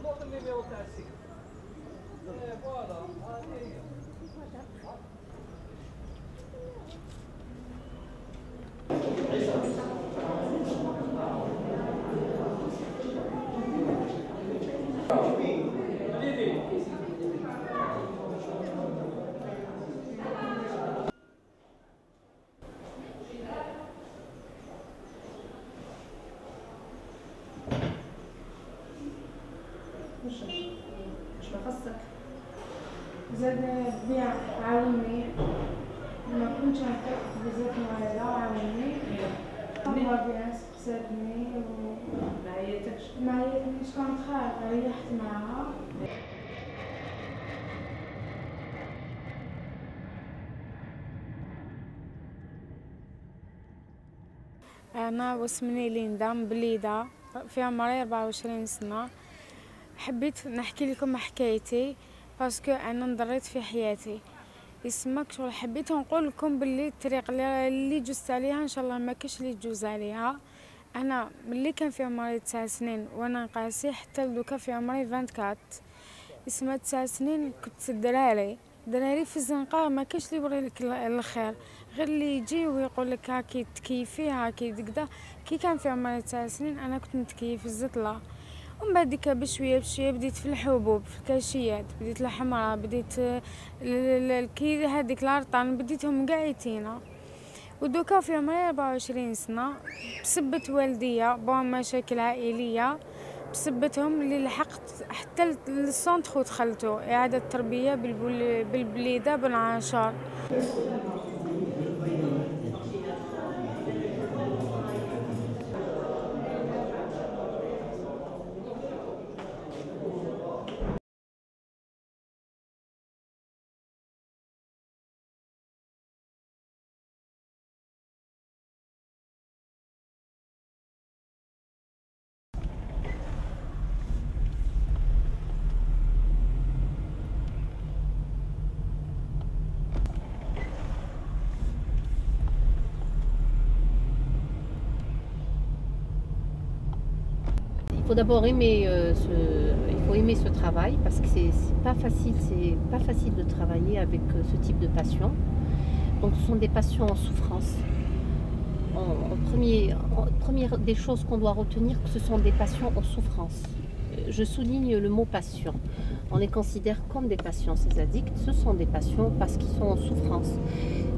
Bota o nível até assim. Bora. مش بخصك زاد بيع عاوني ما كنتش نحط بزاف معايا عاوني هو بيع سقساتني ما عيطتش كنت خايفة ريحت معاها. أنا واسمني ليندا من بليدة في عمري 24 سنة. حبيت نحكي لكم حكايتي باسكو انا نضريت في حياتي يسمك شغل. حبيت نقول لكم باللي الطريق اللي جزت عليها ان شاء الله ما كاش اللي يجوز عليها. انا ملي كان في عمري 9 سنين وانا قاسي حتى دوكا في عمري 24 يسمى 9 سنين كنت دراري في الزنقه ما كاش اللي يوري لك الخير غير اللي يجي ويقول لك هاكي تكيفي هاكي دكدا. كي كان في عمري 9 سنين انا كنت نتكيف الزطله. ومن بعد ديك بشويه بديت في الحبوب في الكاشيات بديت الحمراء بديت كي هذيك الارطان بديتهم قاعدين. ودوكا في عمري 24 سنه بسبت والديا بون مشاكل عائليه بسبتهم اللي لحقت حتى للسونتر ودخلتو اعاده تربيه بالبليده بن عاشور. Il faut d'abord aimer ce travail parce que c'est pas facile de travailler avec ce type de patients. Donc ce sont des patients en souffrance. Première des choses qu'on doit retenir, que ce sont des patients en souffrance. Je souligne le mot patient. On les considère comme des patients, ces addicts. Ce sont des patients parce qu'ils sont en souffrance.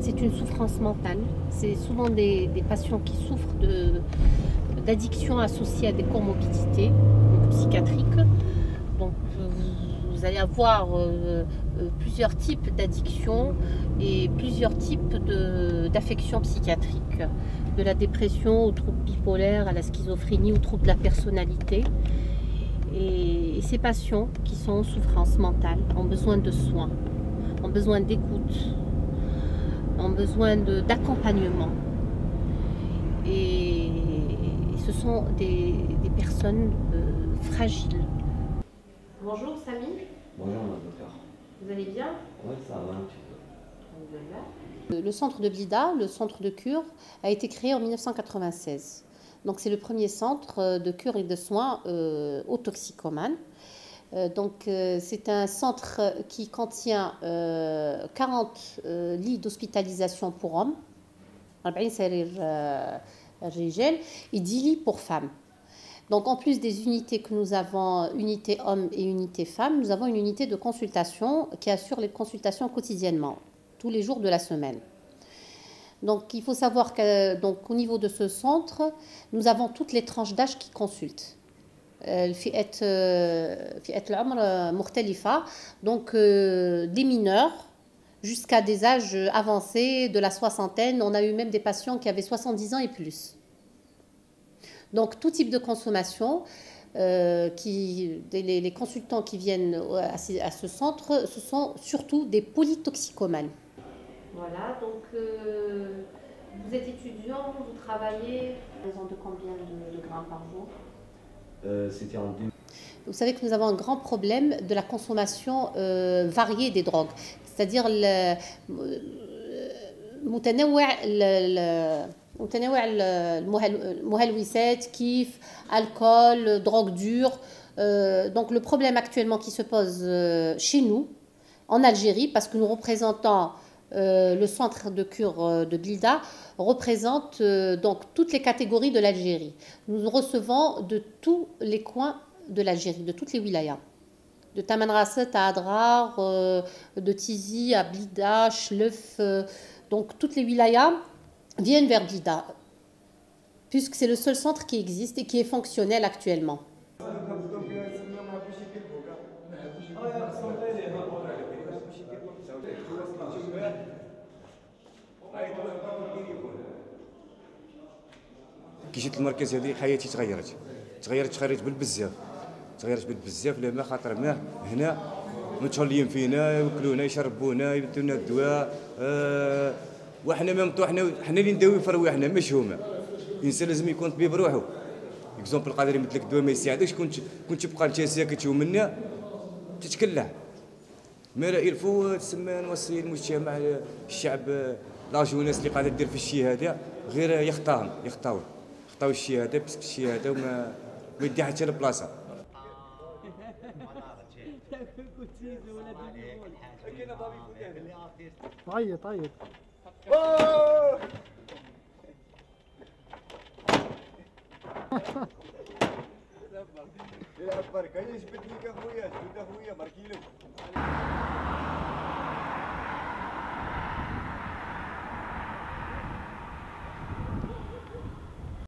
C'est une souffrance mentale. C'est souvent des patients qui souffrent d'addiction associée à des comorbidités psychiatriques. Donc vous allez avoir plusieurs types d'addictions et plusieurs types d'affections psychiatriques, de la dépression aux troubles bipolaires, à la schizophrénie, aux troubles de la personnalité. Et ces patients qui sont en souffrance mentale ont besoin de soins, ont besoin d'écoute, ont besoin d'accompagnement. Et ce sont des personnes fragiles. Bonjour Samy. Bonjour mon docteur. Vous allez bien? Oui, ça va un petit peu. Le centre de Blida, le centre de cure, a été créé en 1996. Donc c'est le premier centre de cure et de soins aux toxicomanes. C'est un centre qui contient 40 lits d'hospitalisation pour hommes, 40 سرير الرجال et 10 lits pour femmes. Donc en plus des unités que nous avons, unité hommes et unité femmes, nous avons une unité de consultation qui assure les consultations quotidiennement, tous les jours de la semaine. Donc il faut savoir qu'au niveau de ce centre, nous avons toutes les tranches d'âge qui consultent. الفئات العمر مختلفة, donc des mineurs jusqu'à des âges avancés de la soixantaine. On a eu même des patients qui avaient 70 ans et plus. Donc tout type de consommation, les consultants qui viennent à ce centre, ce sont surtout des polytoxicomanes. Voilà, donc vous êtes étudiant, vous travaillez à raison de combien de grammes par jour? C'était en 2000. Vous savez que nous avons un grand problème de la consommation variée des drogues, c'est-à-dire متنوع المهلوسات كيف alcool, drogue dure. Donc le problème actuellement qui se pose chez nous, en Algérie, parce que nous représentons le centre de cure de Blida, représente donc toutes les catégories de l'Algérie. Nous recevons de tous les coins de l'Algérie, de toutes les wilayas. De Tamanrasset à Adrar, de Tizi à Blida, Chlef, donc toutes les wilayas viennent vers Blida, puisque c'est le seul centre qui existe et qui est fonctionnel actuellement. كي جيت المركز هذه حياتي تغيرت بالبزاف لما خاطر ماه هنا متهليين فينا يوكلونا يشربونا يبدونا الدواء وحنا ما حنا اللي نداوي في رواحنا مش هما. الانسان لازم يكون طبيب روحه. اكزومبل قادر يمد لك الدواء ما يساعدكش كنت تبقى انت ساكت ومنا تتكلع. ما لا يلفو تسمى نوصي المجتمع الشعب لاجو الناس اللي قاعده دير في الشيء هذا غير يخطاو الشيء هذا باسكو الشيء هذا وما يدي حتى لبلاصه. طيب يا برك انا جبت لك اخويا باركيلو